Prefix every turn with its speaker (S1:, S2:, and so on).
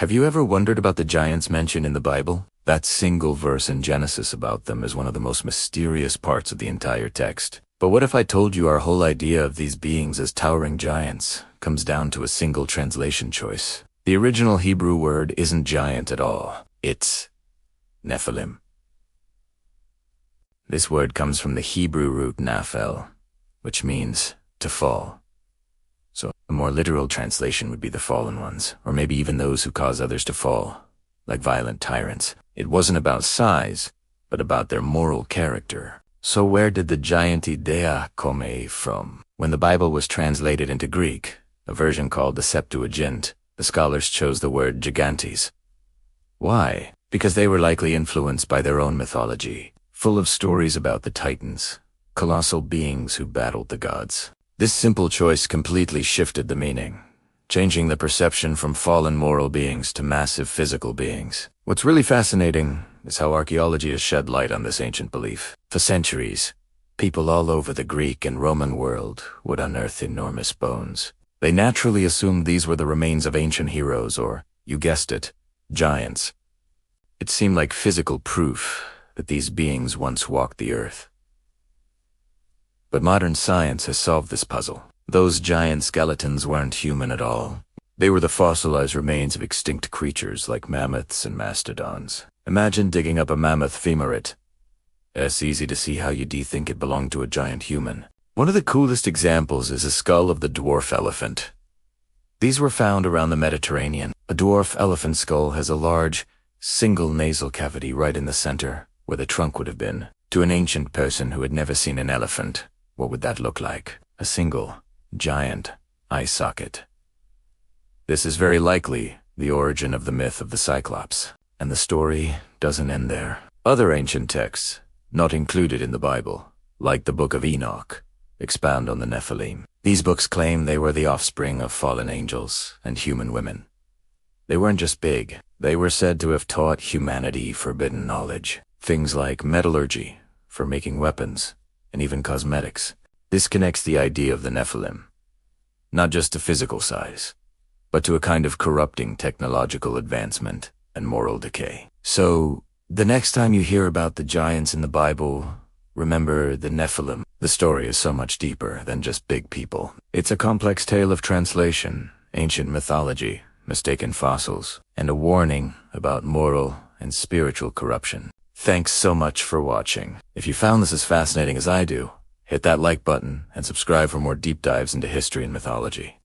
S1: Have you ever wondered about the giants mentioned in the Bible? That single verse in Genesis about them is one of the most mysterious parts of the entire text. But what if I told you our whole idea of these beings as towering giants comes down to a single translation choice? The original Hebrew word isn't giant at all. It's Nephilim. This word comes from the Hebrew root naphel, which means to fall. So a more literal translation would be the fallen ones, or maybe even those who cause others to fall, like violent tyrants. It wasn't about size, but about their moral character. So where did the giant idea come from? When the Bible was translated into Greek, a version called the Septuagint, the scholars chose the word gigantes. Why? Because they were likely influenced by their own mythology, full of stories about the titans, colossal beings who battled the gods. This simple choice completely shifted the meaning, changing the perception from fallen moral beings to massive physical beings. What's really fascinating is how archaeology has shed light on this ancient belief. For centuries, people all over the Greek and Roman world would unearth enormous bones. They naturally assumed these were the remains of ancient heroes or, you guessed it, giants. It seemed like physical proof that these beings once walked the earth. But modern science has solved this puzzle. Those giant skeletons weren't human at all. They were the fossilized remains of extinct creatures like mammoths and mastodons. Imagine digging up a mammoth femorit. It's easy to see how you'd think it belonged to a giant human. One of the coolest examples is the skull of the dwarf elephant. These were found around the Mediterranean. A dwarf elephant skull has a large, single nasal cavity right in the center, where the trunk would have been. To an ancient person who had never seen an elephant, what would that look like? A single, giant eye socket. This is very likely the origin of the myth of the Cyclops. And the story doesn't end there. Other ancient texts, not included in the Bible, like the Book of Enoch, expound on the Nephilim. These books claim they were the offspring of fallen angels and human women. They weren't just big. They were said to have taught humanity forbidden knowledge. Things like metallurgy, for making weapons, and even cosmetics. This connects the idea of the Nephilim, not just to physical size, but to a kind of corrupting technological advancement and moral decay. So, the next time you hear about the giants in the Bible, remember the Nephilim. The story is so much deeper than just big people. It's a complex tale of translation, ancient mythology, mistaken fossils, and a warning about moral and spiritual corruption. Thanks so much for watching. If you found this as fascinating as I do, hit that like button and subscribe for more deep dives into history and mythology.